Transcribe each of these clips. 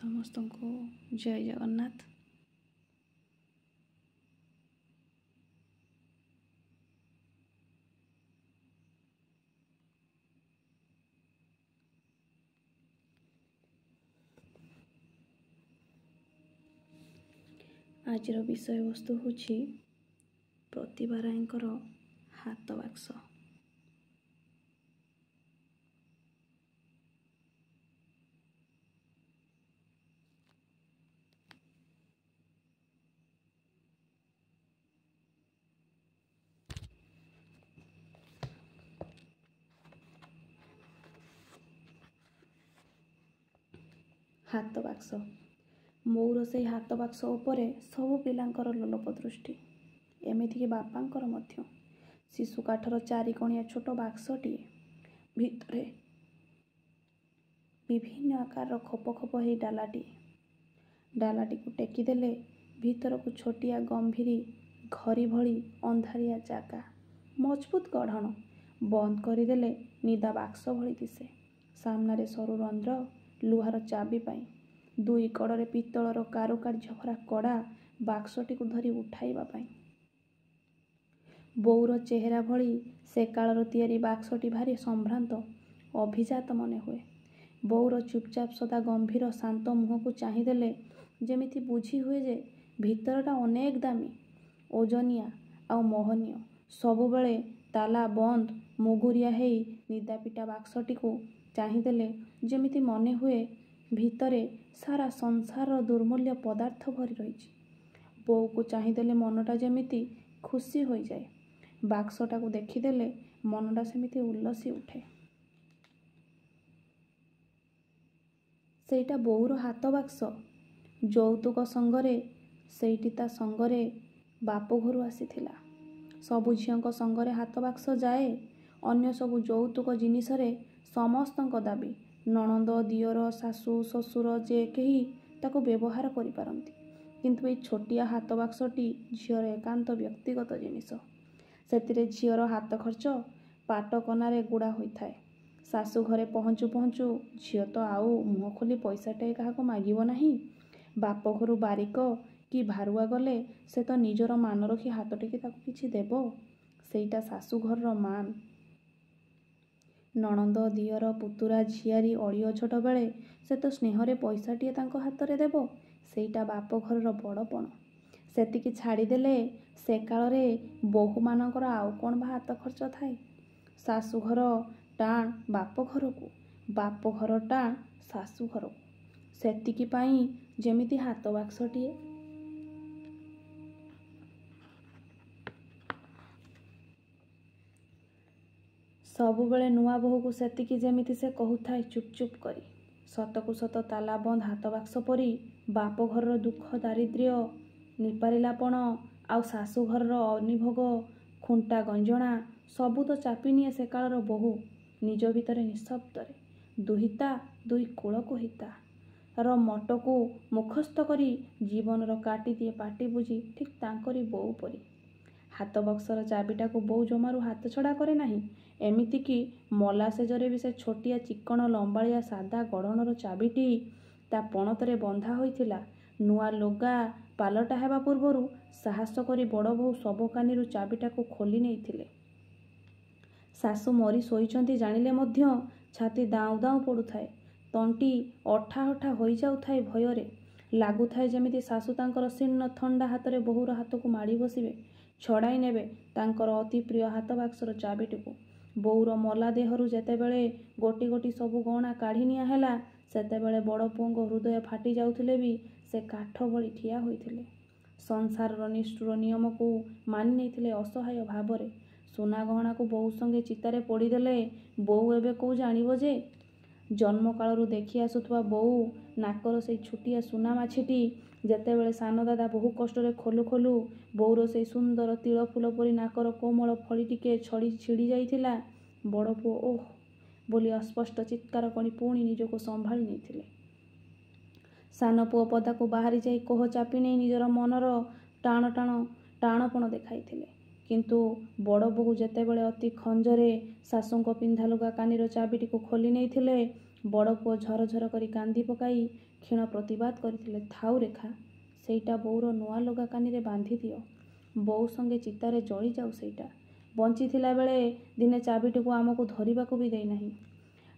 ସମସ୍ତଙ୍କୁ ଜୟ ଜଗନ୍ନାଥ। ଆଜିର ବିଷୟବସ୍ତୁ ହେଉଛି ପ୍ରତିଭା ରାୟଙ୍କର ହାତ ବାକ୍ସ। ହାତ ବାକ୍ସ। ମୋର ସେଇ ହାତ ବାକ୍ସ ଉପରେ ସବୁ ପିଲାଙ୍କର ଲୋଲପ ଦୃଷ୍ଟି, ଏମିତିକି ବାପାଙ୍କର ମଧ୍ୟ। ଶିଶୁ କାଠର ଚାରିକଣିଆ ଛୋଟ ବାକ୍ସଟିଏ, ଭିତରେ ବିଭିନ୍ନ ଆକାରର ଖୋପ ଖୋପ ହେଇ ଡାଲାଟିକୁ ଟେକିଦେଲେ ଭିତରକୁ ଛୋଟିଆ ଗମ୍ଭୀରି ଘରି ଭଳି ଅନ୍ଧାରିଆ ଜାଗା, ମଜବୁତ ଗଢ଼ଣ। ବନ୍ଦ କରିଦେଲେ ନିଦା ବାକ୍ସ ଭଳି ଦିଶେ। ସାମ୍ନାରେ ସରୁ ରନ୍ଧ୍ର, ଲୁହାର ଚାବି ପାଇଁ। ଦୁଇ କଡ଼ରେ ପିତ୍ତଳର କାରୁକାର୍ଯ୍ୟ ଭରା କଡ଼ା, ବାକ୍ସଟିକୁ ଧରି ଉଠାଇବା ପାଇଁ। ବୋଉର ଚେହେରା ଭଳି ସେ କାଳର ତିଆରି ବାକ୍ସଟି ଭାରି ସମ୍ଭ୍ରାନ୍ତ, ଅଭିଜାତ ମନେ ହୁଏ। ବୋଉର ଚୁପଚାପ ସଦା ଗମ୍ଭୀର ଶାନ୍ତ ମୁହଁକୁ ଚାହିଁଦେଲେ ଯେମିତି ବୁଝି ହୁଏ ଯେ ଭିତରଟା ଅନେକ ଦାମୀ, ଓଜନିଆ ଆଉ ମୋହନୀୟ। ସବୁବେଳେ ତାଲା ବନ୍ଦ ମୁଗୁରିଆ ହେଇ ନିଦାପିଟା ବାକ୍ସଟିକୁ ଚାହିଁଦେଲେ ଯେମିତି ମନେ ହୁଏ ଭିତରେ ସାରା ସଂସାରର ଦୁର୍ମୂଲ୍ୟ ପଦାର୍ଥ ଭରି ରହିଛି। ବୋଉକୁ ଚାହିଁଦେଲେ ମନଟା ଯେମିତି ଖୁସି ହୋଇଯାଏ, ବାକ୍ସଟାକୁ ଦେଖିଦେଲେ ମନଟା ସେମିତି ଉଲ୍ଲସି ଉଠେ। ସେଇଟା ବୋଉର ହାତ ବାକ୍ସ। ଯୌତୁକ ସଙ୍ଗରେ ସେଇଟି ତା ସଙ୍ଗରେ ବାପ ଘରୁ ଆସିଥିଲା। ସବୁ ଝିଅଙ୍କ ସଙ୍ଗରେ ହାତ ବାକ୍ସ ଯାଏ। ଅନ୍ୟ ସବୁ ଯୌତୁକ ଜିନିଷରେ ସମସ୍ତଙ୍କ ଦାବୀ। ନଣନ୍ଦ, ଦିଅର, ଶାଶୁ, ଶ୍ୱଶୁର ଯେ କେହି ତାକୁ ବ୍ୟବହାର କରିପାରନ୍ତି। କିନ୍ତୁ ଏଇ ଛୋଟିଆ ହାତ ବାକ୍ସଟି ଝିଅର ଏକାନ୍ତ ବ୍ୟକ୍ତିଗତ ଜିନିଷ। ସେଥିରେ ଝିଅର ହାତ ଖର୍ଚ୍ଚ ପାଟକନାରେ ଗୁଡ଼ା ହୋଇଥାଏ। ଶାଶୁ ଘରେ ପହଞ୍ଚୁ ପହଞ୍ଚୁ ଝିଅ ତ ଆଉ ମୁହଁ ଖୋଲି ପଇସାଟାଏ କାହାକୁ ମାଗିବ ନାହିଁ। ବାପ ଘରୁ ବାରିକ କି ଭାରୁଆ ଗଲେ ସେ ତ ନିଜର ମାନ ରଖି ହାତ ଟେକି ତାକୁ କିଛି ଦେବ। ସେଇଟା ଶାଶୁ ଘରର ମାନ। ନଣନ୍ଦ, ଦିଅର, ପୁତୁରା, ଝିଆରୀ ଅଳି ଅଝଟ ବେଳେ ସେ ତ ସ୍ନେହରେ ପଇସାଟିଏ ତାଙ୍କ ହାତରେ ଦେବ। ସେଇଟା ବାପ ଘରର ବଡ଼ପଣ। ସେତିକି ଛାଡ଼ିଦେଲେ ସେ କାଳରେ ବୋହୂମାନଙ୍କର ଆଉ କ'ଣ ବା ହାତ ଖର୍ଚ୍ଚ ଥାଏ? ଶାଶୁଘର ଟାଣ ବାପ ଘରକୁ, ବାପ ଘର ଟାଣ ଶାଶୁ ଘରକୁ। ସେତିକି ପାଇଁ ଯେମିତି ହାତ ବାକ୍ସଟିଏ। ସବୁବେଳେ ନୂଆ ବୋହୂକୁ ସେତିକି ଯେମିତି ସେ କହୁଥାଏ ଚୁପ୍ ଚୁପ୍ କରି। ସତକୁ ସତ ତାଲା ବନ୍ଦ ହାତ ବାକ୍ସ ପରି ବାପ ଘରର ଦୁଃଖ ଦାରିଦ୍ର୍ୟ, ନିପାରିଲାପଣ ଆଉ ଶାଶୁଘରର ଅନିଭୋଗ, ଖୁଣ୍ଟା ଗଞ୍ଜଣା ସବୁ ତ ଚାପିନିଏ ସେ କାଳର ବୋହୂ ନିଜ ଭିତରେ ନିଃଶବ୍ଦରେ। ଦୁହିତା ଦୁଇ କୂଳକୁ ହିତା ର ମଟକୁ ମୁଖସ୍ଥ କରି ଜୀବନର କାଟିଦିଏ ପାଟି ବୁଜି ଠିକ୍ ତାଙ୍କରି ବୋଉ ପରି। ହାତ ବକ୍ସର ଚାବିଟାକୁ ବୋଉ ଜମାରୁ ହାତଛଡ଼ା କରେ ନାହିଁ। ଏମିତିକି ମଲା ଶେଯରେ ବି ସେ ଛୋଟିଆ ଚିକ୍କଣ ଲମ୍ବାଳିଆ ସାଦା ଗଢ଼ଣର ଚାବିଟି ତା ପଣତରେ ବନ୍ଧା ହୋଇଥିଲା। ନୂଆ ଲୁଗା ପାଲଟା ହେବା ପୂର୍ବରୁ ସାହସ କରି ବଡ଼ ବୋହୂ ଶବକାନିରୁ ଚାବିଟାକୁ ଖୋଲି ନେଇଥିଲେ। ଶାଶୁ ମରି ଶୋଇଛନ୍ତି ଜାଣିଲେ ମଧ୍ୟ ଛାତି ଦାଉଁ ଦାଉଁ ପଡ଼ୁଥାଏ। ତଣ୍ଟି ଅଠା ଅଠା ହୋଇଯାଉଥାଏ ଭୟରେ। ଲାଗୁଥାଏ ଯେମିତି ଶାଶୁ ତାଙ୍କର ଶୀର୍ଣ୍ଣ ଥଣ୍ଡା ହାତରେ ବୋହୂର ହାତକୁ ମାଡ଼ି ବସିବେ, ଛଡ଼ାଇ ନେବେ ତାଙ୍କର ଅତି ପ୍ରିୟ ହାତ ବାକ୍ସର ଚାବିଟିକୁ। ବୋଉର ମଲା ଦେହରୁ ଯେତେବେଳେ ଗୋଟି ଗୋଟି ସବୁ ଗହଣା କାଢ଼ି ନିଆ ହେଲା, ସେତେବେଳେ ବଡ଼ ପୁଅଙ୍କ ହୃଦୟ ଫାଟି ଯାଉଥିଲେ ବି ସେ କାଠ ଭଳି ଠିଆ ହୋଇଥିଲେ। ସଂସାରର ନିଷ୍ଠୁର ନିୟମକୁ ମାନି ନେଇଥିଲେ ଅସହାୟ ଭାବରେ। ସୁନା ଗହଣାକୁ ବୋଉ ସଙ୍ଗେ ଚିତାରେ ପୋଡ଼ିଦେଲେ ବୋଉ ଏବେ କୋଉ ଜାଣିବ ଯେ? ଜନ୍ମକାଳରୁ ଦେଖି ଆସୁଥିବା ବୋଉ ନାକର ସେଇ ଛୋଟିଆ ସୁନା ମାଛିଟି ଯେତେବେଳେ ସାନଦାଦା ବହୁ କଷ୍ଟରେ ଖୋଲୁ ଖୋଲୁ ବୋଉର ସେଇ ସୁନ୍ଦର ତିଳ ଫୁଲ ପରି ନାକର କୋମଳ ଫଳି ଟିକେ ଛିଡ଼ି ଯାଇଥିଲା, ବଡ଼ ପୁଅ ଓଃ ବୋଲି ଅସ୍ପଷ୍ଟ ଚିତ୍କାର କରି ପୁଣି ନିଜକୁ ସମ୍ଭାଳି ନେଇଥିଲେ। ସାନ ପୁଅ ପଦାକୁ ବାହାରି ଯାଇ କୋହ ଚାପି ନେଇ ନିଜର ମନର ଟାଣପଣ ଦେଖାଇଥିଲେ। କିନ୍ତୁ ବଡ଼ ବୋହୂ ଯେତେବେଳେ ଅତି ଖଞ୍ଜରେ ଶାଶୁଙ୍କ ପିନ୍ଧା ଲୁଗା କାନିର ଚାବିଟିକୁ ଖୋଲି ନେଇଥିଲେ, ବଡ଼ ପୁଅ ଝରଝର କରି କାନ୍ଦି ପକାଇ କ୍ଷୀଣ ପ୍ରତିବାଦ କରିଥିଲେ। ଥାଉ ରେଖା, ସେଇଟା ବୋଉର ନୂଆ ଲଗା କାନିରେ ବାନ୍ଧି ଦିଅ। ବୋଉ ସଙ୍ଗେ ଚିତାରେ ଜଳିଯାଉ ସେଇଟା। ବଞ୍ଚିଥିଲା ବେଳେ ଦିନେ ଚାବିଟିକୁ ଆମକୁ ଧରିବାକୁ ବି ଦେଇନାହିଁ।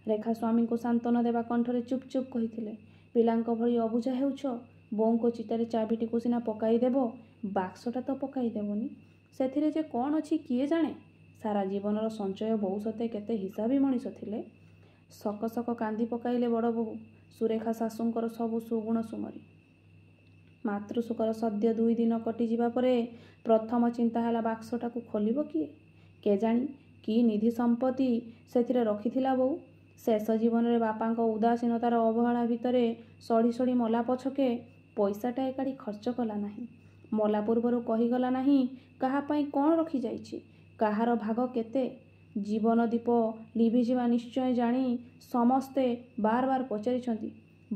ରେଖା ସ୍ୱାମୀଙ୍କୁ ସାନ୍ତ୍ୱନା ଦେବା କଣ୍ଠରେ ଚୁପ୍ ଚୁପ୍ କହିଥିଲେ। ପିଲାଙ୍କ ଭଳି ଅବୁଝା ହେଉଛ। ବୋଉଙ୍କ ଚିତାରେ ଚାବିଟିକୁ ସିନା ପକାଇଦେବ, ବାକ୍ସଟା ତ ପକାଇ ଦେବନି। ସେଥିରେ ଯେ କ'ଣ ଅଛି କିଏ ଜାଣେ। ସାରା ଜୀବନର ସଞ୍ଚୟ ବୋଉ ସତେ କେତେ ହିସାବୀ ମଣିଷ ଥିଲେ। ସକ ସକ କାନ୍ଦି ପକାଇଲେ ବଡ଼ ବୋହୂ। ସୁରେଖା ଶାଶୁଙ୍କର ସବୁ ସୁଗୁଣ ସୁମରି। ମାତୃଶୋକର ସଦ୍ୟ 2 ଦିନ କଟିଯିବା ପରେ ପ୍ରଥମ ଚିନ୍ତା ହେଲା ବାକ୍ସଟାକୁ ଖୋଲିବ କିଏ? କେଜାଣି କି ନିଧି ସମ୍ପତ୍ତି ସେଥିରେ ରଖିଥିଲା ବୋଉ। ଶେଷ ଜୀବନରେ ବାପାଙ୍କ ଉଦାସୀନତାର ଅବହେଳା ଭିତରେ ସଢ଼ି ସଢ଼ି ମଲା ପଛକେ ପଇସାଟାଏ କାଢ଼ି ଖର୍ଚ୍ଚ କଲା ନାହିଁ। ମଲା ପୂର୍ବରୁ କହିଗଲା ନାହିଁ କାହା ପାଇଁ କ'ଣ ରଖିଯାଇଛି, କାହାର ଭାଗ କେତେ। ଜୀବନ ଦୀପ ଲିଭିଯିବା ନିଶ୍ଚୟ ଜାଣି ସମସ୍ତେ ବାର ବାର ପଚାରିଛନ୍ତି,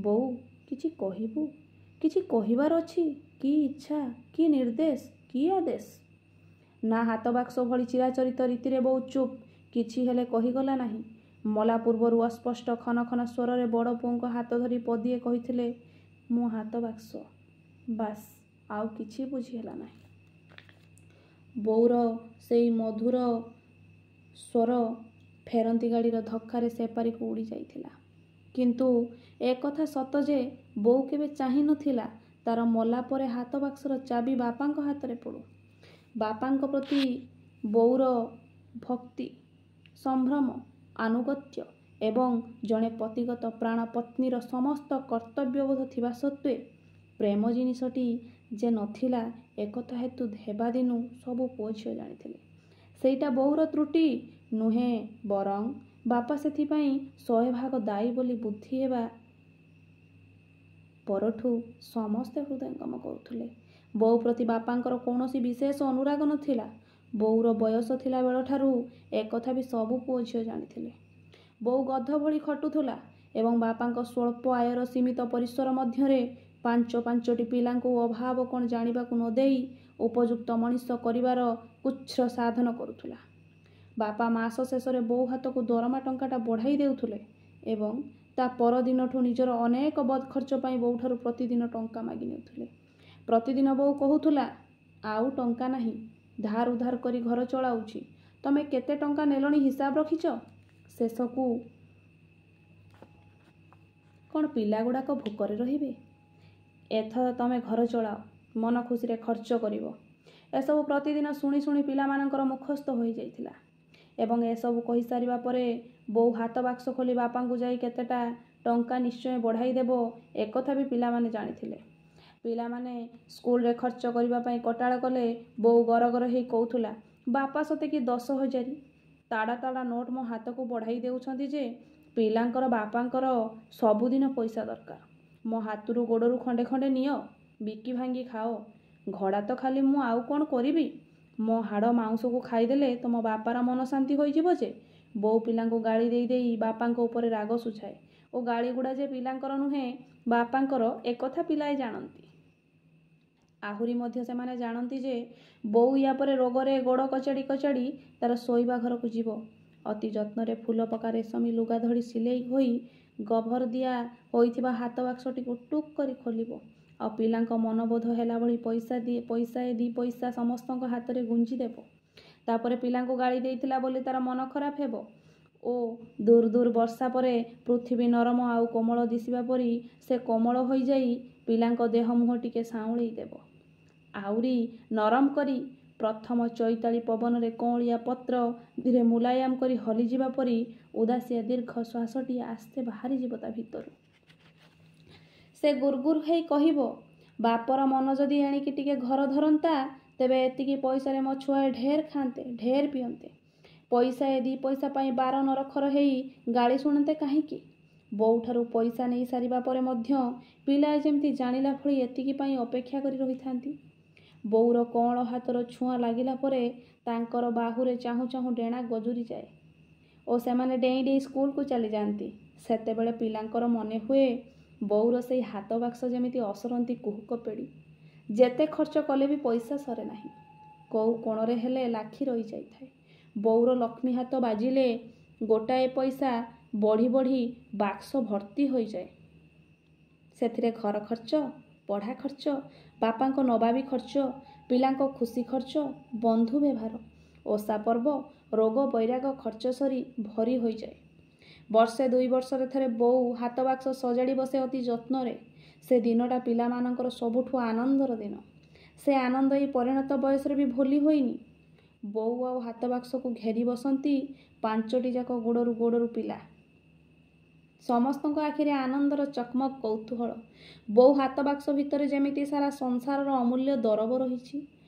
ବୋଉ କିଛି କହିବୁ? କିଛି କହିବାର ଅଛି? କି ଇଚ୍ଛା, କି ନିର୍ଦ୍ଦେଶ, କି ଆଦେଶ? ନା, ହାତ ବାକ୍ସ ଭଳି ଚିରାଚରିତ ରୀତିରେ ବୋଉ ଚୁପ୍, କିଛି ହେଲେ କହିଗଲା ନାହିଁ। ମଲା ପୂର୍ବରୁ ଅସ୍ପଷ୍ଟ ଖନ ଖନ ସ୍ୱରରେ ବଡ଼ ପୁଅଙ୍କ ହାତ ଧରି ପଦିଏ କହିଥିଲେ, ମୋ ହାତ ବାକ୍ସ। ବାସ୍, ଆଉ କିଛି ବୁଝି ହେଲା ନାହିଁ। ବୋଉର ସେଇ ମଧୁର ସ୍ୱର ଫେରନ୍ତି ଗାଡ଼ିର ଧକ୍କାରେ ସେପାରିକୁ ଉଡ଼ି ଯାଇଥିଲା। କିନ୍ତୁ ଏକଥା ସତ ଯେ ବୋଉ କେବେ ଚାହିଁ ନଥିଲା ତାର ମଲା ପରେ ହାତ ବାକ୍ସର ଚାବି ବାପାଙ୍କ ହାତରେ ପଡ଼ୁ। ବାପାଙ୍କ ପ୍ରତି ବୋଉର ଭକ୍ତି, ସମ୍ଭ୍ରମ, ଆନୁଗତ୍ୟ ଏବଂ ଜଣେ ପତିଗତ ପ୍ରାଣ ପତ୍ନୀର ସମସ୍ତ କର୍ତ୍ତବ୍ୟବୋଧ ଥିବା ସତ୍ତ୍ୱେ ପ୍ରେମ ଜିନିଷଟି ଯେ ନଥିଲା ଏକଥା ହେତୁ ହେବାଦିନୁ ସବୁ ପୁଅ ଝିଅ ଜାଣିଥିଲେ। ସେଇଟା ବୋଉର ତ୍ରୁଟି ନୁହେଁ, ବରଂ ବାପା ସେଥିପାଇଁ 100 ଭାଗ ଦାୟୀ ବୋଲି ବୁଦ୍ଧି ହେବା ପରଠୁ ସମସ୍ତେ ହୃଦୟଙ୍ଗମ କରୁଥିଲେ। ବୋଉ ପ୍ରତି ବାପାଙ୍କର କୌଣସି ବିଶେଷ ଅନୁରାଗ ନଥିଲା। ବୋଉର ବୟସ ଥିଲା ବେଳଠାରୁ ଏକଥା ବି ସବୁ ପୁଅ ଝିଅ ଜାଣିଥିଲେ। ବୋଉ ଗଧ ଭଳି ଖଟୁଥିଲା ଏବଂ ବାପାଙ୍କ ସ୍ୱଳ୍ପ ଆୟର ସୀମିତ ପରିସର ମଧ୍ୟରେ 5-5ଟି ପିଲାଙ୍କୁ ଅଭାବ କ'ଣ ଜାଣିବାକୁ ନ ଦେଇ ଉପଯୁକ୍ତ ମଣିଷ କରିବାର କୁଚ୍ଛ୍ର ସାଧନ କରୁଥିଲା। ବାପା ମାସ ଶେଷରେ ବୋଉ ହାତକୁ ଦରମା ଟଙ୍କାଟା ବଢ଼ାଇ ଦେଉଥିଲେ ଏବଂ ତା ପରଦିନଠୁ ନିଜର ଅନେକ ବଦ୍ ଖର୍ଚ୍ଚ ପାଇଁ ବୋଉଠାରୁ ପ୍ରତିଦିନ ଟଙ୍କା ମାଗି ନେଉଥିଲେ। ପ୍ରତିଦିନ ବୋଉ କହୁଥିଲା, ଆଉ ଟଙ୍କା ନାହିଁ, ଧାର ଉଧାର କରି ଘର ଚଳାଉଛି। ତମେ କେତେ ଟଙ୍କା ନେଲଣି ହିସାବ ରଖିଛ? ଶେଷକୁ କ'ଣ ପିଲାଗୁଡ଼ାକ ଭୋକରେ ରହିବେ? ଏଥର ତମେ ଘର ଚଳାଅ, ମନ ଖୁସିରେ ଖର୍ଚ୍ଚ କରିବ। ଏସବୁ ପ୍ରତିଦିନ ଶୁଣି ଶୁଣି ପିଲାମାନଙ୍କର ମୁଖସ୍ଥ ହୋଇଯାଇଥିଲା ଏବଂ ଏସବୁ କହିସାରିବା ପରେ ବୋଉ ହାତ ବାକ୍ସ ଖୋଲି ବାପାଙ୍କୁ ଯାଇ କେତେଟା ଟଙ୍କା ନିଶ୍ଚୟ ବଢ଼ାଇ ଦେବ ଏକଥା ବି ପିଲାମାନେ ଜାଣିଥିଲେ। ପିଲାମାନେ ସ୍କୁଲରେ ଖର୍ଚ୍ଚ କରିବା ପାଇଁ କଟାଳ କଲେ ବୋଉ ଗରଗର ହେଇ କହୁଥିଲା, ବାପା ସତେ କି 10,000 ତାଡ଼ା ତାଡ଼ା ନୋଟ୍ ମୋ ହାତକୁ ବଢ଼ାଇ ଦେଉଛନ୍ତି ଯେ ପିଲାଙ୍କର ବାପାଙ୍କର ସବୁଦିନ ପଇସା ଦରକାର। ମୋ ହାତରୁ ଗୋଡ଼ରୁ ଖଣ୍ଡେ ଖଣ୍ଡେ ନିଅ, ବିକି ଭାଙ୍ଗି ଖାଅ। ଘଡ଼ା ତ ଖାଲି ମୁଁ ଆଉ କ'ଣ କରିବି? ମୋ ହାଡ଼ ମାଉଁସକୁ ଖାଇଦେଲେ ତମ ବାପାର ମନ ଶାନ୍ତି ହୋଇଯିବ ଯେ। ବୋଉ ପିଲାଙ୍କୁ ଗାଳି ଦେଇ ଦେଇ ବାପାଙ୍କ ଉପରେ ରାଗ ଶୁଝାଏ ଓ ଗାଳିଗୁଡ଼ା ଯେ ପିଲାଙ୍କର ନୁହେଁ ବାପାଙ୍କର ଏକଥା ପିଲାଏ ଜାଣନ୍ତି। ଆହୁରି ମଧ୍ୟ ସେମାନେ ଜାଣନ୍ତି ଯେ ବୋଉ ୟା ପରେ ରୋଗରେ ଗୋଡ଼ କଚାଡ଼ି କଚାଡ଼ି ତାର ଶୋଇବା ଘରକୁ ଯିବ। ଅତି ଯତ୍ନରେ ଫୁଲ ପକା ରେଶମୀ ଲୁଗା ଧଡ଼ି ସିଲେଇ ହୋଇ ଗଭର ଦିଆ ହୋଇଥିବା ହାତ ବାକ୍ସଟିକୁ ଟୁକ୍ କରି ଖୋଲିବ ଆଉ ପିଲାଙ୍କ ମନବୋଧ ହେଲା ଭଳି ପଇସାଏ 2 ପଇସା ସମସ୍ତଙ୍କ ହାତରେ ଗୁଞ୍ଜି ଦେବ। ତାପରେ ପିଲାଙ୍କୁ ଗାଳି ଦେଇଥିଲା ବୋଲି ତାର ମନ ଖରାପ ହେବ ଓ ଦୂର ଦୂର ବର୍ଷା ପରେ ପୃଥିବୀ ନରମ ଆଉ କୋମଳ ଦିଶିବା ପରି ସେ କୋମଳ ହୋଇଯାଇ ପିଲାଙ୍କ ଦେହ ମୁହଁ ଟିକେ ସାଉଁଳେଇ ଦେବ। ଆହୁରି ନରମ କରି ପ୍ରଥମ ଚୈତାଳି ପବନରେ କଅଁଳିଆ ପତ୍ର ଧୀରେ ମୁଲାୟମ କରି ହଲିଯିବା ପରି ଉଦାସିଆ ଦୀର୍ଘ ଶ୍ୱାସଟିଏ ଆସ୍ତେ ବାହାରିଯିବ ତା ଭିତରୁ। ସେ ଗୁର୍ଗୁର୍ ହେଇ କହିବ, ବାପର ମନ ଯଦି ଏଣିକି ଟିକେ ଘର ଧରନ୍ତା ତେବେ ଏତିକି ପଇସାରେ ମୋ ଛୁଆଏ ଢେର ଖାଆନ୍ତେ, ଢେର ପିଅନ୍ତେ। ପଇସାଏ 2 ପଇସା ପାଇଁ ବାର ନରଖର ହେଇ ଗାଳି ଶୁଣନ୍ତେ କାହିଁକି? ବୋଉଠାରୁ ପଇସା ନେଇ ସାରିବା ପରେ ମଧ୍ୟ ପିଲାଏ ଯେମିତି ଜାଣିଲା ଭଳି ଏତିକି ପାଇଁ ଅପେକ୍ଷା କରି ରହିଥାନ୍ତି। ବୋଉର କଅଁଳ ହାତର ଛୁଆଁ ଲାଗିଲା ପରେ ତାଙ୍କର ବାହୁରେ ଚାହୁଁ ଚାହୁଁ ଡେଣା ଗଜୁରିଯାଏ ଓ ସେମାନେ ଡେଇଁ ଡେଇଁ ସ୍କୁଲକୁ ଚାଲିଯାଆନ୍ତି। ସେତେବେଳେ ପିଲାଙ୍କର ମନେ ହୁଏ ବୋଉର ସେଇ ହାତ ବାକ୍ସ ଯେମିତି ଅସରନ୍ତି କୁହୁକ ପେଡ଼ି। ଯେତେ ଖର୍ଚ୍ଚ କଲେ ବି ପଇସା ସରେ ନାହିଁ। କୋଉ କୋଣରେ ହେଲେ ଲାଖି ରହିଯାଇଥାଏ। ବୋଉର ଲକ୍ଷ୍ମୀ ହାତ ବାଜିଲେ ଗୋଟାଏ ପଇସା ବଢ଼ି ବଢ଼ି ବାକ୍ସ ଭର୍ତ୍ତି ହୋଇଯାଏ। ସେଥିରେ ଘର ଖର୍ଚ୍ଚ, ପଢ଼ା ଖର୍ଚ୍ଚ, ବାପାଙ୍କ ନବାବି ଖର୍ଚ୍ଚ, ପିଲାଙ୍କ ଖୁସି ଖର୍ଚ୍ଚ, ବନ୍ଧୁ ବ୍ୟବହାର, ଓଷା ପର୍ବ, ରୋଗ ବୈରାଗ ଖର୍ଚ୍ଚ ସରି ଭରି ହୋଇଯାଏ। ବର୍ଷେ 2 ବର୍ଷରେ ଥରେ ବୋଉ ହାତ ବାକ୍ସ ସଜାଡ଼ି ବସେ ଅତି ଯତ୍ନରେ। ସେ ଦିନଟା ପିଲାମାନଙ୍କର ସବୁଠୁ ଆନନ୍ଦର ଦିନ। ସେ ଆନନ୍ଦ ଏଇ ପରିଣତ ବୟସରେ ବି ଭୁଲି ହୋଇନି। ବୋଉ ଆଉ ହାତ ବାକ୍ସକୁ ଘେରି ବସନ୍ତି 5ଟି ଯାକ ଗୋଡ଼ରୁ ପିଲା। ସମସ୍ତଙ୍କ ଆଖିରେ ଆନନ୍ଦର ଚକମକ କୌତୂହଳ। ବୋଉ ହାତ ବାକ୍ସ ଭିତରେ ଯେମିତି ସାରା ସଂସାରର ଅମୂଲ୍ୟ ଦରବ ରହିଛି।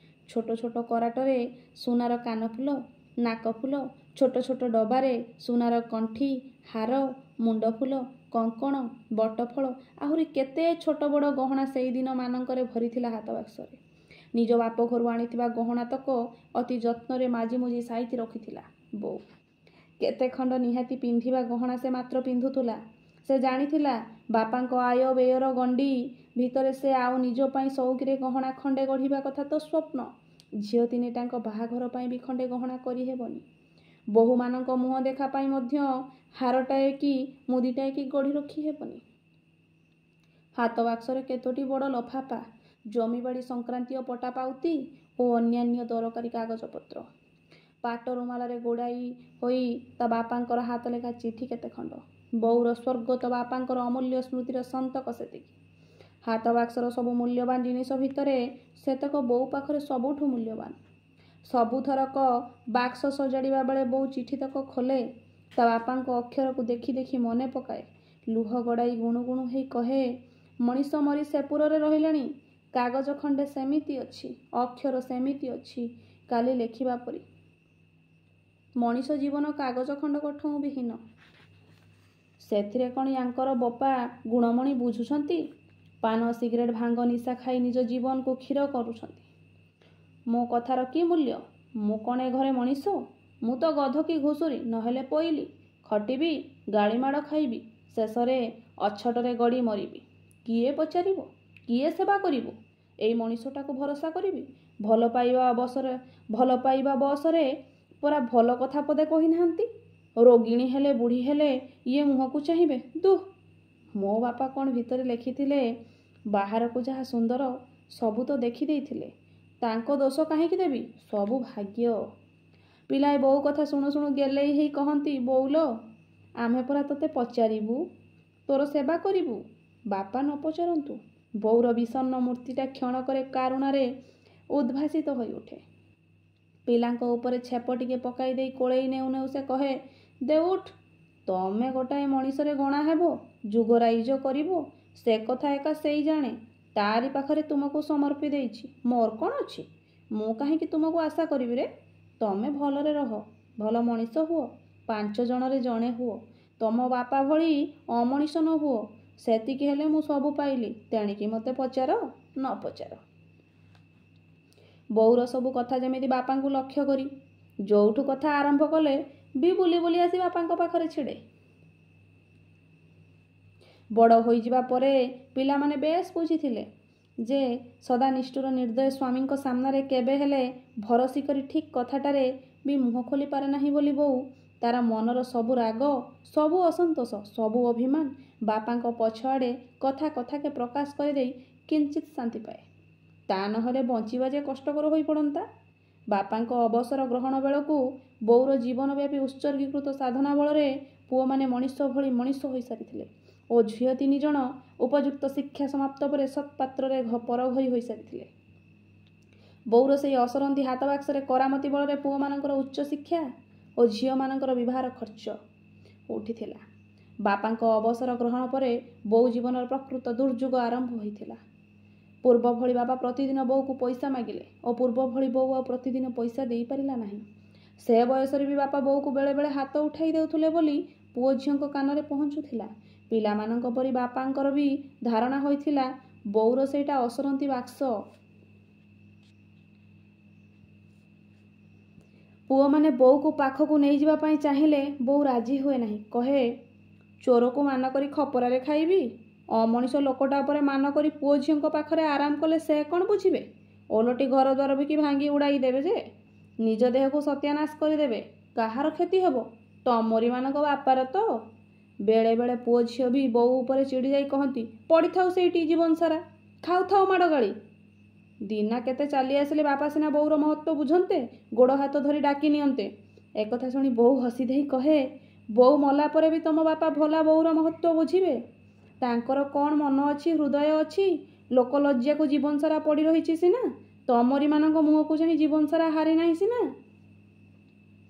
ଛୋଟ ଛୋଟ କରାଟରେ ସୁନାର କାନଫୁଲ, ନାକଫୁଲ, ଛୋଟ ଛୋଟ ଡବାରେ ସୁନାର କଣ୍ଠି, ହାର, ମୁଣ୍ଡଫୁଲ, କଙ୍କଣ, ବଟଫଳ, ଆହୁରି କେତେ ଛୋଟ ବଡ଼ ଗହଣା ସେଇ ଦିନମାନଙ୍କରେ ଭରିଥିଲା ହାତ ବାକ୍ସରେ। ନିଜ ବାପ ଘରୁ ଆଣିଥିବା ଗହଣାତକ ଅତି ଯତ୍ନରେ ମାଜିମୁଜି ସାଇତି ରଖିଥିଲା ବୋଉ। କେତେ ଖଣ୍ଡ ନିହାତି ପିନ୍ଧିବା ଗହଣା ସେ ମାତ୍ର ପିନ୍ଧୁଥିଲା। ସେ ଜାଣିଥିଲା ବାପାଙ୍କ ଆୟ ବ୍ୟୟର ଗଣ୍ଡି ଭିତରେ ସେ ଆଉ ନିଜ ପାଇଁ ସଉକିରେ ଗହଣା ଖଣ୍ଡେ ଗଢ଼ିବା କଥା ତ ସ୍ୱପ୍ନ। ଝିଅ ତିନିଟାଙ୍କ ବାହାଘର ପାଇଁ ବି ଖଣ୍ଡେ ଗହଣା କରିହେବନି। ବୋହୂମାନଙ୍କ ମୁହଁ ଦେଖା ପାଇଁ ମଧ୍ୟ ହାରଟାଏ କି ମୁଦିଟାଏ କି ଗଢ଼ି ରଖି ହେବନି। ହାତ ବାକ୍ସରେ କେତୋଟି ବଡ଼ ଲଫାପା, ଜମିବାଡ଼ି ସଂକ୍ରାନ୍ତୀୟ ପଟା ପାଉତି ଓ ଅନ୍ୟାନ୍ୟ ଦରକାରୀ କାଗଜପତ୍ର। ପାଟ ରୁମାଲରେ ଗୋଡ଼ାଇ ହୋଇ ତା ବାପାଙ୍କର ହାତ ଲେଖା ଚିଠି କେତେ ଖଣ୍ଡ। ବୋଉର ସ୍ୱର୍ଗତ ବାପାଙ୍କର ଅମୂଲ୍ୟ ସ୍ମୃତିର ସନ୍ତକ ସେତିକି। ହାତ ବାକ୍ସର ସବୁ ମୂଲ୍ୟବାନ ଜିନିଷ ଭିତରେ ସେତକ ବୋଉ ପାଖରେ ସବୁଠୁ ମୂଲ୍ୟବାନ। ସବୁଥରକ ବାକ୍ସ ସଜାଡ଼ିବା ବେଳେ ବୋଉ ଚିଠିତକ ଖୋଲେ, ତା ବାପାଙ୍କ ଅକ୍ଷରକୁ ଦେଖି ଦେଖି ମନେ ପକାଏ। ଲୁହ ଗଡ଼ାଇ ଗୁଣୁ ଗୁଣୁ ହେଇ କହେ, ମଣିଷ ମରି ସେପୁରରେ ରହିଲେଣି, କାଗଜ ଖଣ୍ଡେ ସେମିତି ଅଛି, ଅକ୍ଷର ସେମିତି ଅଛି, କାଲି ଲେଖିବା ପରି। ମଣିଷ ଜୀବନ କାଗଜ ଖଣ୍ଡକଠୁଁ ବି ହୀନ। ସେଥିରେ କ'ଣ ୟାଙ୍କର ବପା ଗୁଣମଣି ବୁଝୁଛନ୍ତି? ପାନ ସିଗାରେଟ୍ ଭାଙ୍ଗ ନିଶା ଖାଇ ନିଜ ଜୀବନକୁ କ୍ଷୀର କରୁଛନ୍ତି। ମୋ କଥାର କି ମୂଲ୍ୟ? ମୁଁ କ'ଣ ଏ ଘରେ ମଣିଷ? ମୁଁ ତ ଗଧ କି ଘୁଷୁରି, ନହେଲେ ପୋଇଲି। ଖଟିବି, ଗାଳିମାଡ଼ ଖାଇବି, ଶେଷରେ ଅଛଟରେ ଗଡ଼ି ମରିବି। କିଏ ପଚାରିବ? କିଏ ସେବା କରିବ? ଏଇ ମଣିଷଟାକୁ ଭରସା କରିବି? ଭଲ ପାଇବା ବୟସରେ ପରା ଭଲ କଥା ପଦେ କହିନାହାନ୍ତି। ରୋଗିଣୀ ହେଲେ ବୁଢ଼ୀ ହେଲେ ଇଏ ମୁହଁକୁ ଚାହିଁବେ। ଦୁଃ! ମୋ ବାପା କ'ଣ ଭିତରେ ଲେଖିଥିଲେ, ବାହାରକୁ ଯାହା ସୁନ୍ଦର ସବୁ ତ ଦେଖି ଦେଇଥିଲେ। ତାଙ୍କ ଦୋଷ କାହିଁକି ଦେବି? ସବୁ ଭାଗ୍ୟ। ପିଲାଏ ବୋଉ କଥା ଶୁଣୁ ଶୁଣୁ ଗେଲେଇ ହେଇ କହନ୍ତି, ବୋଉଲୋ, ଆମେ ପରା ତୋତେ ପଚାରିବୁ, ତୋର ସେବା କରିବୁ, ବାପା ନ ପଚାରନ୍ତୁ। ବୋଉର ବିଷଣ୍ଣ ମୂର୍ତ୍ତିଟା କ୍ଷଣକରେ କାରୁଣାରେ ଉଦ୍ଭାସିତ ହୋଇ ଉଠେ। ପିଲାଙ୍କ ଉପରେ ଛେପ ଟିକେ ପକାଇ ଦେଇ କୋଳେଇ ନେଉ ନେଉ ସେ କହେ, ଦେ ଉଠ, ତମେ ଗୋଟାଏ ମଣିଷରେ ଗଣା ହେବ, ଯୁଗରାଇଜ କରିବ, ସେ କଥା ଏକା ସେଇ ଜାଣେ। ତାରି ପାଖରେ ତୁମକୁ ସମର୍ପି ଦେଇଛି। ମୋର କ'ଣ ଅଛି? ମୁଁ କାହିଁକି ତୁମକୁ ଆଶା କରିବି ରେ? ତମେ ଭଲରେ ରହ, ଭଲ ମଣିଷ ହୁଅ, 5 ଜଣରେ ଜଣେ ହୁଅ, ତମ ବାପା ଭଳି ଅମଣିଷ ନ ହୁଅ। ସେତିକି ହେଲେ ମୁଁ ସବୁ ପାଇଲି। ତେଣିକି ମୋତେ ପଚାର ନ ପଚାର। ବୋଉର ସବୁ କଥା ଯେମିତି ବାପାଙ୍କୁ ଲକ୍ଷ୍ୟ କରି। ଯୋଉଠୁ କଥା ଆରମ୍ଭ କଲେ ବି ବୁଲି ବୁଲି ଆସି ବାପାଙ୍କ ପାଖରେ ଛିଡ଼େ। ବଡ଼ ହୋଇଯିବା ପରେ ପିଲାମାନେ ବେଶ ବୁଝିଥିଲେ ଯେ ସଦା ନିଷ୍ଠୁର ନିର୍ଦ୍ଦୟ ସ୍ୱାମୀଙ୍କ ସାମ୍ନାରେ କେବେ ହେଲେ ଭରସି କରି ଠିକ୍ କଥାଟାରେ ବି ମୁହଁ ଖୋଲି ପାରେ ନାହିଁ ବୋଲି ବୋଉ ତାର ମନର ସବୁ ରାଗ, ସବୁ ଅସନ୍ତୋଷ, ସବୁ ଅଭିମାନ ବାପାଙ୍କ ପଛଆଡ଼େ କଥା କଥାକେ ପ୍ରକାଶ କରିଦେଇ କିଞ୍ଚିତ୍ ଶାନ୍ତି ପାଏ। ତା ନହେଲେ ବଞ୍ଚିବା ଯେ କଷ୍ଟକର ହୋଇପଡ଼ନ୍ତା। ବାପାଙ୍କ ଅବସର ଗ୍ରହଣ ବେଳକୁ ବୋଉର ଜୀବନବ୍ୟାପୀ ଉତ୍ସର୍ଗୀକୃତ ସାଧନା ବଳରେ ପୁଅମାନେ ମଣିଷ ଭଳି ମଣିଷ ହୋଇସାରିଥିଲେ ଓ ଝିଅ 3 ଜଣ ଉପଯୁକ୍ତ ଶିକ୍ଷା ସମାପ୍ତ ପରେ ସତ୍ପାତ୍ରରେ ପରଘରୀ ହୋଇସାରିଥିଲେ। ବୋଉର ସେହି ଅସରନ୍ତି ହାତ ବାକ୍ସରେ କରାମତି ବଳରେ ପୁଅମାନଙ୍କର ଉଚ୍ଚଶିକ୍ଷା ଓ ଝିଅମାନଙ୍କର ବିବାହର ଖର୍ଚ୍ଚ ଉଠିଥିଲା। ବାପାଙ୍କ ଅବସର ଗ୍ରହଣ ପରେ ବୋଉ ଜୀବନର ପ୍ରକୃତ ଦୁର୍ଯୋଗ ଆରମ୍ଭ ହୋଇଥିଲା। ପୂର୍ବ ଭଳି ବାପା ପ୍ରତିଦିନ ବୋଉକୁ ପଇସା ମାଗିଲେ ଓ ପୂର୍ବ ଭଳି ବୋଉ ଆଉ ପ୍ରତିଦିନ ପଇସା ଦେଇପାରିଲା ନାହିଁ। ସେ ବୟସରେ ବି ବାପା ବୋଉକୁ ବେଳେ ବେଳେ ହାତ ଉଠାଇ ଦେଉଥିଲେ ବୋଲି ପୁଅ ଝିଅଙ୍କ କାନରେ ପହଞ୍ଚୁଥିଲା। ପିଲାମାନଙ୍କ ପରି ବାପାଙ୍କର ବି ଧାରଣା ହୋଇଥିଲା ବୋଉର ସେଇଟା ଅସରନ୍ତି ବାକ୍ସ। ପୁଅମାନେ ବୋଉକୁ ପାଖକୁ ନେଇଯିବା ପାଇଁ ଚାହିଁଲେ ବୋଉ ରାଜି ହୁଏ ନାହିଁ। କହେ, ଚୋରକୁ ମାନ କରି ଖପରାରେ ଖାଇବି। ଅମଣିଷ ଲୋକଟା ଉପରେ ମାନ କରି ପୁଅ ଝିଅଙ୍କ ପାଖରେ ଆରାମ କଲେ ସେ କ'ଣ ବୁଝିବେ? ଓଲଟି ଘର ଦ୍ୱାର ବିକି ଭାଙ୍ଗି ଉଡ଼ାଇ ଦେବେ ଯେ। ନିଜ ଦେହକୁ ସତ୍ୟାନାଶ କରିଦେବେ। କାହାର କ୍ଷତି ହେବ? ତମରିମାନଙ୍କ ବାପାର ତ। बेले बेले पुओ झील भी बोऊ उपर चिड़ी जाई कहती पड़ी थाऊ सेठी जीवन सारा खाऊ थाऊ माड़ गाड़ी। दिना केते चली आसिले बापा सिना बोऊर महत्व बुझंते गोड़ हाथ धरी डाकी नियंते। एक कथा शुणी बोऊ हसी देई कहे बोऊ मला परे भी तम बापा भला बोऊर महत्व बुझिबे। तांकर कौन मन अच्छी हृदय अच्छी लोक लज्जा को जीवन सारा पड़ी रही सिना तमरी मानक मुह को जानी जीवन सारा हारी ना सिना।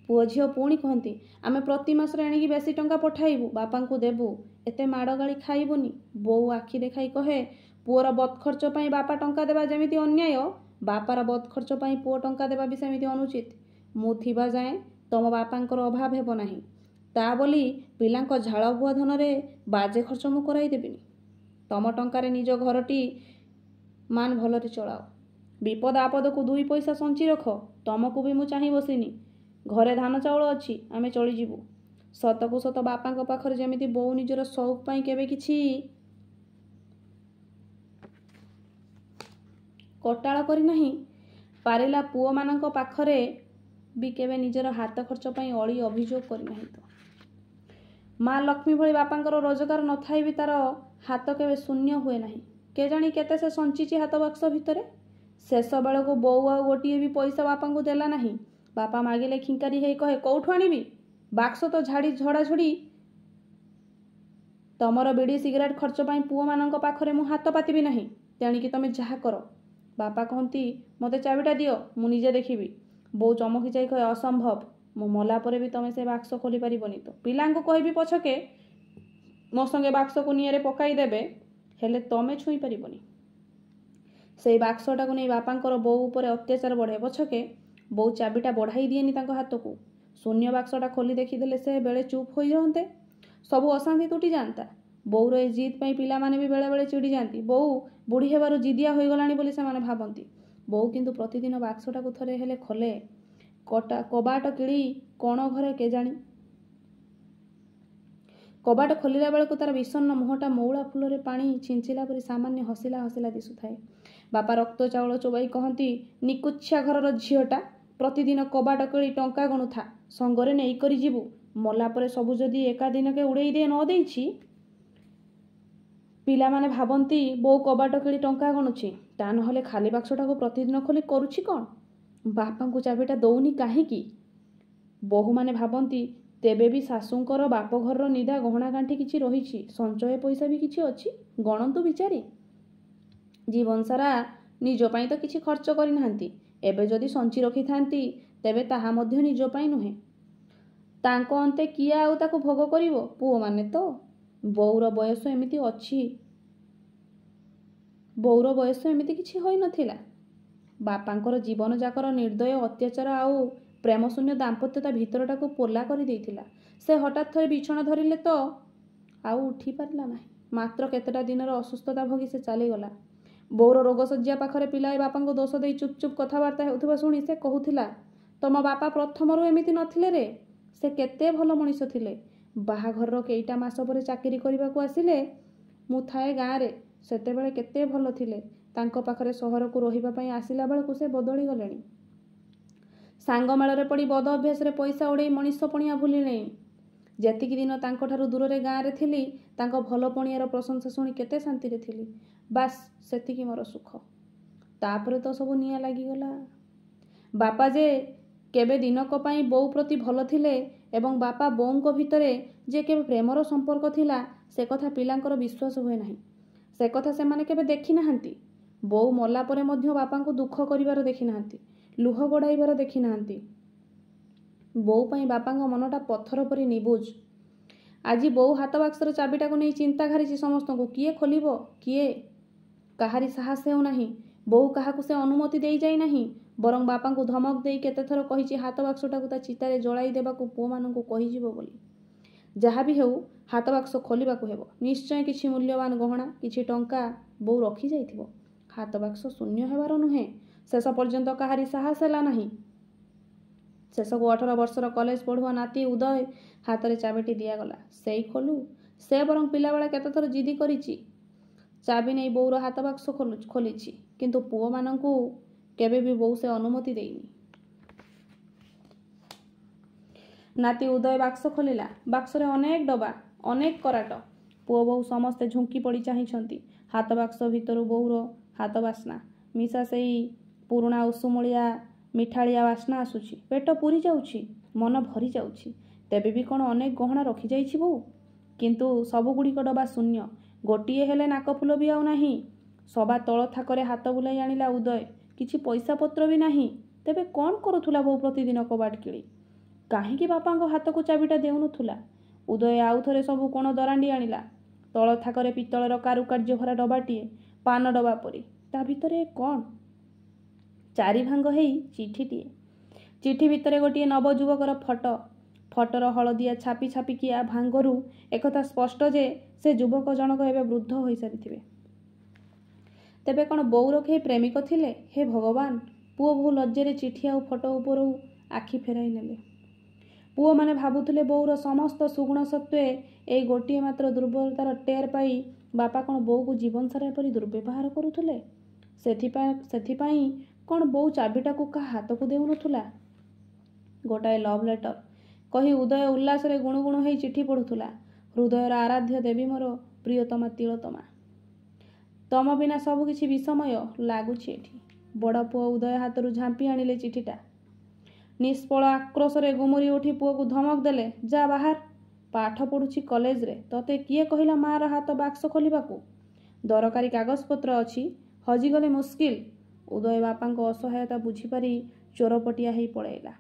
पुओ झील पुणी कहती आमे प्रति मास एणिकी बेसी टंका पठाइबू बापा को देबू एते माड़ गाड़ी खाइबुनी। बोऊ आखि देखाई कहे पुओर बद खर्च पाई बापा टंका देबा जेमिति अन्याय बापार बद खर्च पाई पुओ टंका देबा भी सेमिति अनुचित। मु थिबा जाए तम बापांकर अभाव हेब नाही ता बोली पिलांक झाड़ बुआ धन रे बाजे खर्च मु कराई देबिनी। तम टंकारे निज घरटी मान भलरे चलाओ विपद आपद को दुई पैसा संची रख तमको भी मु चाहि बसिनी घरे धान चाउल अच्छी आमे चली जीवु। सतकु सत बापांक पाखरे जेमिति बोऊ निजर शौक पाई केबे किछि कटाळ करी नाही पारिला पुओ मानक पाखरे भी केबे निजर हाथ खर्च पाई अली अभियोग करी नाही। तो माँ लक्ष्मी भली बापांकर रोजगार न थाई भी तार हाथ केबे शून्य हुए नाही। के जानी केते से संचिची हाथ बाक्स भितरे शेष बेल को बोऊ आ गोटिए भी पैसा बापा को देला नाही। बापा मागिले खिंकारी हे कहे कौठु आनिबी बाक्स तो झाड़ी झड़ा झुड़ी तमर बीड़ी सिगरेट खर्च पाई पुओ मानक पाखरे मु हाथ पातिबी नाही तेणिकी तमे जहा कर। बापा कहती मते चाबिटा दियो मु निजे देखिबी। बोऊ चमकी जाई कहे असंभव मो मला परे भी तमे से बाक्स खोली पारिबनी। तो पिलांको कहबी पछके मो संगे बाक्स को नियरे पकाई देबे हेले तमे छुई पारिबनी। सेई बाक्सटा को नहीं बापांकर बोऊ उपरे अत्याचार बढ़े पछके बोऊ चाबिटा बढ़ाई दिएनी तांको हाथ को। शून्य बाक्सटा खोली देखीदेले से बेले चुप होई रहंते सबु अशांति तुटी जाता। बोऊर ए जिद पाई पिला माने भी बेले बेले चिड़ी जाती। बोऊ बुढ़ी हेबारु जिदिया होई गलानी बोली से माने भाबंती। बोऊ किंतु प्रतिदिन बाक्सटा को थरे हेले खोले कबाट किड़ी कोण घरे के जानी। कबाट खोलिला बेलକୁ तार विषन्न मुहटा मौला फुलरे पानी छिंचिला परी सामान्य हसिला हसिला दिसुथाए। बापा रक्त चाउल चोबाई कहती निकुच्छा घरर झीलटा प्रतिदिन कबाट किड़ी टंका गणुथा संगरे नहीं करी जीवु मला परे सबु जदि एका दिनके उड़ेई दे न देइछि पिला माने भाबंती बोऊ कबाट किड़ी टंका गणुछि ता नहले खाली बाक्सटा को प्रतिदिन खोली करूछि कोन बापा को चाबिटा दौनी काहीकि। बोहू माने भाबंती तेबे भी शाशुंकर बाप घर निदा गहना गांठी किछि रहिछि संचय पैसा भी किछि अछि गणंतु बिचारी। जीवन सारा निज पाई तो किछि खर्च करि नाहंती एबे जदि संची रखि थांती तेबे ताहा मध्य निज पाई नुहे तांको अंते किए आउ ताको भोग करिवो पुओ माने। तो बोऊर बयस एमिति अछि बोऊर बयस एमिति किछि होई नथिला। बापांकर जीवन जाकर निर्दय अत्याचार आउ प्रेम शून्य दाम्पत्यता भितरटा को पोला करी देइथिला। से हठात थरे बिछଣା धरिले तो आउ उठी पारला नाही। मात्र केतेटा दिनर असुस्थता भोगी से चली गला। बोऊर रोगसज्जा पाखरे पिलाए बापा को दोष दे चुप चुप कथबार्ता हेउथबा शुणी से कहूथिला तम बापा प्रथमरु एमिति नथिले रे से केते भल मनिष थिले। बाहाघरर केईटा मास परे चाकरी करबाकू आसिले मु थाए गाँ रे सेतेबेले केते भल थिले तांको पाखरे सहर को रहिबा पई आसिला बेलकू से बदली गलेनी। सांग मेଳରେ पड़ी बद अभ्यास रे पैसा उड़े मनिष पणिया भूलिले। जेतिकी दिन तांको ठारू दूर रे गाँ रे थिली तांको भल पणियार प्रशंसा शुणी केते शांति रे थिली बास सेतिकी मोर सुख। तापरे तो सब निया लागी गला। बापा जे केबे दिनक पई बोऊ प्रति भल थिले एवं बापा बोऊंको भितरे जे केबे प्रेमर संपर्क थिला से कथा पिलांकर विश्वास हुए नाही। से कथा से माने केबे देखि नाहंती। बोऊ मला परे मध्य बापा को दुख करिवार देखि नाहंती लुह गड़ाइबार देखि नाहंती। बोऊ पई बापांग मनटा पत्थर परी निबुज। आज बोऊ हाथ बाक्सर चाबिटा को नहीं चिंता घारिछि समस्त को किए खोलिबो किए काहारी साहस हेउ नाही। बोऊ काहाकू से अनुमति देई जाई नाही बरं बापा को धमक देई केते थर कहिछि हाथ बाक्सटा को ता चितारे जळाई देबाकू पुओ माननकू कहिजिबो बोली। जहा भी हेउ हाथ बाक्स खोलिबाकू हेबो निश्चय किछि मूल्यवान गहना किछि टंका बोऊ रखी जाइथिबो। हाथ बाक्स शून्य हेबार नुहे शेष पर्यंत काहारी साहस हेला नाही। शेष को 18 वर्षर कॉलेज पढ़ुआ नाती उदय हाथ रे चाबिटी दिया गला सेई खोलू से बरं पिला बेला केते थर जिदी करिछि चाबी नहीं बोऊर हाथ बाक्स खोलिछि किंतु पुओ माननकू केबे भी बोऊ से अनुमति देइनी। नाती उदय बाक्स खोलिला बाक्स रे अनेक डबा ଅନେକ କରାଟ। ପୁଅ ବୋହୂ ସମସ୍ତେ ଝୁଙ୍କି ପଡ଼ି ଚାହିଁଛନ୍ତି। ହାତ ବାକ୍ସ ଭିତରୁ ବୋହୂର ହାତ ବାସ୍ନା ମିଶା ସେଇ ପୁରୁଣା ଉଷୁମଳିଆ ମିଠାଳିଆ ବାସ୍ନା ଆସୁଛି। ପେଟ ପୁରି ଯାଉଛି, ମନ ଭରି ଯାଉଛି। ତେବେ ବି କ'ଣ ଅନେକ ଗହଣା ରଖିଯାଇଛି ବୋଉ? କିନ୍ତୁ ସବୁଗୁଡ଼ିକ ଡବା ଶୂନ୍ୟ। ଗୋଟିଏ ହେଲେ ନାକଫୁଲ ବି ଆଉ ନାହିଁ। ସବା ତଳ ଥାକରେ ହାତ ବୁଲାଇ ଆଣିଲା ଉଦୟ। କିଛି ପଇସା ପତ୍ର ବି ନାହିଁ। ତେବେ କ'ଣ କରୁଥିଲା ବୋଉ ପ୍ରତିଦିନ କବାଟ କିଳି? କାହିଁକି ବାପାଙ୍କ ହାତକୁ ଚାବିଟା ଦେଉନଥିଲା? ଉଦୟ ଆଉ ଥରେ ସବୁ କୋଣ ଦରାଣ୍ଡି ଆଣିଲା। ତଳ ଥାକରେ ପିତ୍ତଳର କାରୁକାର୍ଯ୍ୟ ଭରା ଡବାଟିଏ, ପାନ ଡବା ପରି। ତା ଭିତରେ କ'ଣ? ଚାରି ଭାଙ୍ଗ ହେଇ ଚିଠିଟିଏ। ଚିଠି ଭିତରେ ଗୋଟିଏ ନବଯୁବକର ଫଟୋ। ଫଟୋର ହଳଦିଆ ଛାପି ଛାପିକିଆ ଭାଙ୍ଗରୁ ଏକଥା ସ୍ପଷ୍ଟ ଯେ ସେ ଯୁବକ ଜଣକ ଏବେ ବୃଦ୍ଧ ହୋଇସାରିଥିବେ। ତେବେ କ'ଣ ବୋଉର କେହି ପ୍ରେମିକ ଥିଲେ? ହେ ଭଗବାନ! ପୁଅ ବୋହୂ ଲଜ୍ଜାରେ ଚିଠି ଆଉ ଫଟୋ ଉପରୁ ଆଖି ଫେରାଇ ନେଲେ। ପୁଅମାନେ ଭାବୁଥିଲେ ବୋଉର ସମସ୍ତ ସୁଗୁଣ ସତ୍ତ୍ୱେ ଏଇ ଗୋଟିଏ ମାତ୍ର ଦୁର୍ବଳତାର ଟେର ପାଇ ବାପା କ'ଣ ବୋଉକୁ ଜୀବନସାରା ଏପରି ଦୁର୍ବ୍ୟବହାର କରୁଥିଲେ? ସେଥିପାଇଁ କ'ଣ ବୋଉ ଚାବିଟାକୁ କାହା ହାତକୁ ଦେଉନଥିଲା? ଗୋଟାଏ ଲଭ୍ ଲେଟର କହି ଉଦୟ ଉଲ୍ଲାସରେ ଗୁଣୁଗୁଣୁ ହେଇ ଚିଠି ପଢ଼ୁଥିଲା। ହୃଦୟର ଆରାଧ୍ୟ ଦେବୀ ମୋର ପ୍ରିୟତମା ତିଳୋତ୍ତମା, ତମ ବିନା ସବୁ କିଛି ବିଷମୟ ଲାଗୁଛି ଏଠି। ବଡ଼ ପୁଅ ଉଦୟ ହାତରୁ ଝାମ୍ପି ଆଣିଲେ ଚିଠିଟା। ନିଷ୍ଫଳ ଆକ୍ରୋଶରେ ଗୁମୁରି ଉଠି ପୁଅକୁ ଧମକ ଦେଲେ, ଯା ବାହାର। ପାଠ ପଢ଼ୁଛି କଲେଜରେ। ତତେ କିଏ କହିଲା ମାଆର ହାତ ବାକ୍ସ ଖୋଲିବାକୁ? ଦରକାରୀ କାଗଜପତ୍ର ଅଛି, ହଜିଗଲେ ମୁସ୍କିଲ। ଉଦୟ ବାପାଙ୍କ ଅସହାୟତା ବୁଝିପାରି ଚୋରପଟିଆ ହେଇ ପଳେଇଲା।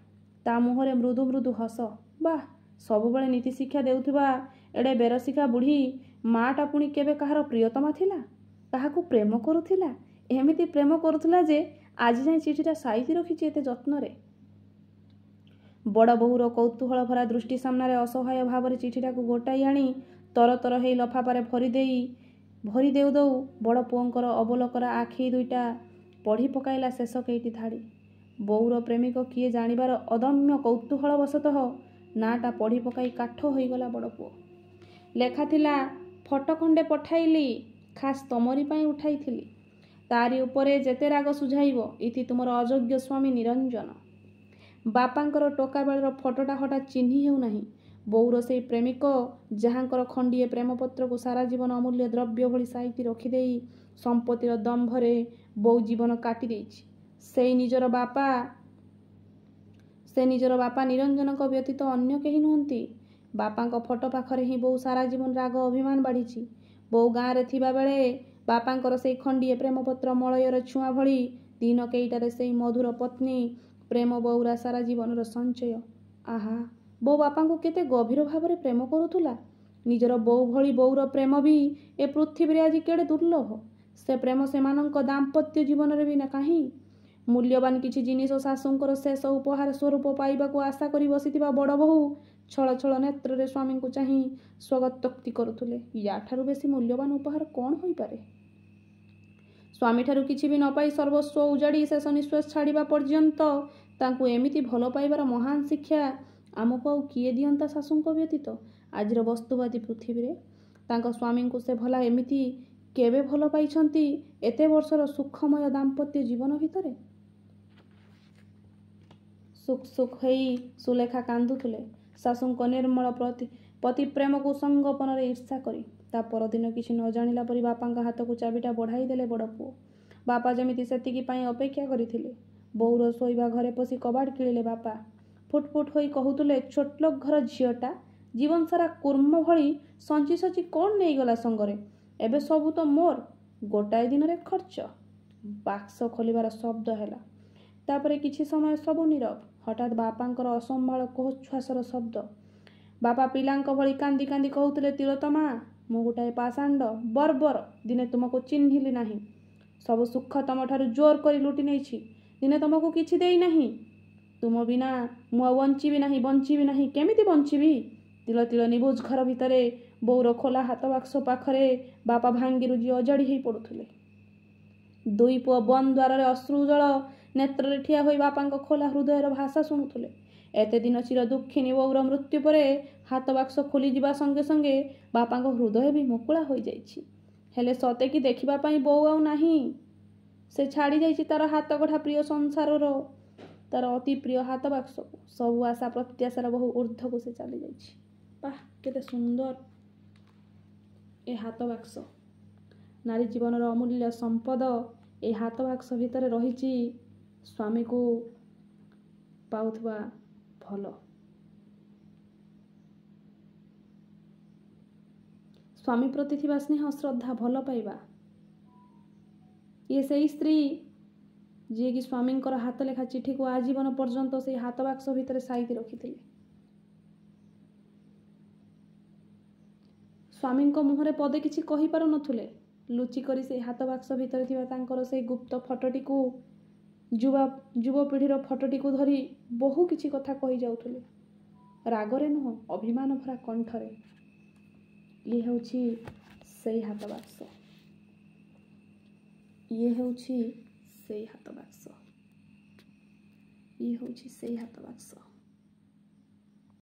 ତା ମୁହଁରେ ମୃଦୁ ମୃଦୁ ହସ। ବାଃ, ସବୁବେଳେ ନୀତି ଶିକ୍ଷା ଦେଉଥିବା ଏଡ଼େ ବେରସିକା ବୁଢ଼ୀ ମାଆଟା ପୁଣି କେବେ କାହାର ପ୍ରିୟତମା ଥିଲା? କାହାକୁ ପ୍ରେମ କରୁଥିଲା? ଏମିତି ପ୍ରେମ କରୁଥିଲା ଯେ ଆଜି ଯାଏଁ ଚିଠିଟା ସାଇତି ରଖିଛି ଏତେ ଯତ୍ନରେ। ବଡ଼ ବୋହୂର କୌତୂହଳ ଭରା ଦୃଷ୍ଟି ସାମ୍ନାରେ ଅସହାୟ ଭାବରେ ଚିଠିଟାକୁ ଗୋଟାଇ ଆଣି ତରତର ହେଇ ଲଫାପାରେ ଭରି ଦେଉ ଦେଉ ବଡ଼ ପୁଅଙ୍କର ଅବଲୋକରା ଆଖି ଦୁଇଟା ପଢ଼ି ପକାଇଲା ଶେଷ କେଇଟି ଧାଡ଼ି। ବୋଉର ପ୍ରେମିକ କିଏ ଜାଣିବାର ଅଦମ୍ୟ କୌତୂହଳ ବଶତଃ ନାଁଟା ପଢ଼ି ପକାଇ କାଠ ହୋଇଗଲା ବଡ଼ ପୁଅ। ଲେଖା ଥିଲା, ଫଟୋ ଖଣ୍ଡେ ପଠାଇଲି, ଖାସ୍ ତମରି ପାଇଁ ଉଠାଇଥିଲି। ତାରି ଉପରେ ଯେତେ ରାଗ ସୁଝାଇବ, ଇତି ତୁମର ଅଯୋଗ୍ୟ ସ୍ୱାମୀ ନିରଞ୍ଜନ। ବାପାଙ୍କର ଟୋକା ବେଳର ଫଟୋଟା ହଠାତ୍ ଚିହ୍ନି ହେଉନାହିଁ। ବୋଉର ସେଇ ପ୍ରେମିକ ଯାହାଙ୍କର ଖଣ୍ଡିଏ ପ୍ରେମପତ୍ରକୁ ସାରା ଜୀବନ ଅମୂଲ୍ୟ ଦ୍ରବ୍ୟ ଭଳି ସାଇତି ରଖିଦେଇ ସମ୍ପତ୍ତିର ଦମ୍ଭରେ ବୋଉ ଜୀବନ କାଟି ଦେଇଛି, ସେ ନିଜର ବାପା ନିରଞ୍ଜନଙ୍କ ବ୍ୟତୀତ ଅନ୍ୟ କେହି ନୁହନ୍ତି। ବାପାଙ୍କ ଫଟୋ ପାଖରେ ହିଁ ବୋଉ ସାରା ଜୀବନ ରାଗ ଅଭିମାନ ବାଢ଼ିଛି। ବୋଉ ଗାଁରେ ଥିବାବେଳେ ବାପାଙ୍କର ସେଇ ଖଣ୍ଡିଏ ପ୍ରେମପତ୍ର ମଳୟର ଛୁଆଁ ଭଳି ଦିନ କେଇଟାରେ ସେଇ ମଧୁର ପତ୍ନୀ ପ୍ରେମ ବୋଉରା ସାରା ଜୀବନର ସଞ୍ଚୟ। ଆହା, ବୋଉ ବାପାଙ୍କୁ କେତେ ଗଭୀର ଭାବରେ ପ୍ରେମ କରୁଥିଲା। ନିଜର ବୋଉ ଭଳି ବୋଉର ପ୍ରେମ ବି ଏ ପୃଥିବୀରେ ଆଜି କେଡ଼େ ଦୁର୍ଲଭ। ସେ ପ୍ରେମ ସେମାନଙ୍କ ଦାମ୍ପତ୍ୟ ଜୀବନରେ ବି କାହିଁ? ମୂଲ୍ୟବାନ କିଛି ଜିନିଷ ଶାଶୁଙ୍କର ଶେଷ ଉପହାର ସ୍ୱରୂପ ପାଇବାକୁ ଆଶା କରି ବସିଥିବା ବଡ଼ ବୋହୂ ଛଳ ଛଳ ନେତ୍ରରେ ସ୍ୱାମୀଙ୍କୁ ଚାହିଁ ସ୍ୱଗତୋକ୍ତି କରୁଥିଲେ। ୟାଠାରୁ ବେଶୀ ମୂଲ୍ୟବାନ ଉପହାର କ'ଣ ହୋଇପାରେ? ସ୍ୱାମୀଠାରୁ କିଛି ବି ନ ପାଇ ସର୍ବସ୍ୱ ଉଜାଡ଼ି ଶେଷ ନିଶ୍ୱାସ ଛାଡ଼ିବା ପର୍ଯ୍ୟନ୍ତ ତାଙ୍କୁ ଏମିତି ଭଲ ପାଇବାର ମହାନ ଶିକ୍ଷା ଆମକୁ ଆଉ କିଏ ଦିଅନ୍ତା ଶାଶୁଙ୍କ ବ୍ୟତୀତ ଆଜିର ବସ୍ତୁବାଦୀ ପୃଥିବୀରେ? ତାଙ୍କ ସ୍ୱାମୀଙ୍କୁ ସେ ଭଲା ଏମିତି କେବେ ଭଲ ପାଇଛନ୍ତି ଏତେ ବର୍ଷର ସୁଖମୟ ଦାମ୍ପତ୍ୟ ଜୀବନ ଭିତରେ? ସୁଖ ସୁଖ ହେଇ ସୁଲେଖା କାନ୍ଦୁଥିଲେ ଶାଶୁଙ୍କ ନିର୍ମଳ ପତିପ୍ରେମକୁ ସଙ୍ଗୋପନରେ ଈର୍ଷା କରି। ତା ପରଦିନ କିଛି ନ ଜାଣିଲା ପରି ବାପାଙ୍କ ହାତକୁ ଚାବିଟା ବଢ଼ାଇ ଦେଲେ ବଡ଼ ପୁଅ। ବାପା ଯେମିତି ସେତିକି ପାଇଁ ଅପେକ୍ଷା କରିଥିଲେ। ବୋଉର ଶୋଇବା ଘରେ ପଶି କବାଟ କିଳିଲେ ବାପା। ଫୁଟ ଫୁଟ ହୋଇ କହୁଥିଲେ, ଛୋଟଲୋକ ଘର ଝିଅଟା ଜୀବନସାରା କୁର୍ମ ଭଳି ସଞ୍ଚି ସଞ୍ଚି କ'ଣ ନେଇଗଲା ସଙ୍ଗରେ? ଏବେ ସବୁ ତ ମୋର, ଗୋଟାଏ ଦିନରେ ଖର୍ଚ୍ଚ। ବାକ୍ସ ଖୋଲିବାର ଶବ୍ଦ ହେଲା। ତାପରେ କିଛି ସମୟ ସବୁ ନୀରବ। ହଠାତ୍ ବାପାଙ୍କର ଅସମ୍ଭାଳ କୋହଚ୍ଛ୍ୱାସର ଶବ୍ଦ। ବାପା ପିଲାଙ୍କ ଭଳି କାନ୍ଦି କାନ୍ଦି କହୁଥିଲେ, ତିଳୋତ୍ତମା, ମୁଁ ଗୋଟାଏ ପାଷାଣ୍ଡ, ବର୍ବର। ଦିନେ ତୁମକୁ ଚିହ୍ନିଲି ନାହିଁ। ସବୁ ସୁଖ ତମଠାରୁ ଜୋର କରି ଲୁଟି ନେଇଛି। ଦିନେ ତମକୁ କିଛି ଦେଇନାହିଁ। ତୁମ ବିନା ମୁଁ ଆଉ ବଞ୍ଚିବି ନାହିଁ। କେମିତି ବଞ୍ଚିବି? ତିଳ ତିଳ ନିବୁଜ ଘର ଭିତରେ ବୋଉର ଖୋଲା ହାତ ବାକ୍ସ ପାଖରେ ବାପା ଭାଙ୍ଗି ରୁଜି ଅଜାଡ଼ି ହେଇ ପଡ଼ୁଥିଲେ। ଦୁଇ ପୁଅ ବନ୍ଦ ଦ୍ୱାରରେ ଅଶ୍ରୁଜଳ ନେତ୍ରରେ ଠିଆ ହୋଇ ବାପାଙ୍କ ଖୋଲା ହୃଦୟର ଭାଷା ଶୁଣୁଥିଲେ। ଏତେ ଦିନ ଚିର ଦୁଃଖିନୀ ବୋଉର ମୃତ୍ୟୁ ପରେ ହାତ ବାକ୍ସ ଖୋଲିଯିବା ସଙ୍ଗେ ସଙ୍ଗେ ବାପାଙ୍କ ହୃଦୟ ବି ମୁକୁଳା ହୋଇଯାଇଛି। ହେଲେ ସତେ କି ଦେଖିବା ପାଇଁ ବୋଉ ଆଉ ନାହିଁ। ସେ ଛାଡ଼ି ଯାଇଛି ତାର ହାତଗଢ଼ା ପ୍ରିୟ ସଂସାରର, ତାର ଅତି ପ୍ରିୟ ହାତ ବାକ୍ସକୁ। ସବୁ ଆଶା ପ୍ରତ୍ୟାଶାର ବହୁ ଊର୍ଦ୍ଧ୍ୱକୁ ସେ ଚାଲିଯାଇଛି। ବାଃ, କେତେ ସୁନ୍ଦର! ए हाथ बाक्स नारी जीवन अमूल्य संपद ए हाथ बाक्स भितर रही स्वामी को पाउथबा भल स्वामी प्रति थिबा स्नेह श्रद्धा भल पाइबा ये से स्त्री जी कि स्वामी हाथ लेखा चिठी को आजीवन पर्यंत से हाथ बाक्स भितर साइती रखी स्वामी मुहरे पदे किसी कही पार नथुले लुचिक से हाथ बाक्स भितर थिबा से गुप्त फटोटी को युवपीढ़ीर फटोटी को धरी बहु किछि कथा कही जाउथुले रागरे नुह अभिमान भरा कंठरे ये होछि सेई हाथ बाक्स ये होछि सेई हाथ बाक्स ये होछि सेई हाथ बाक्स।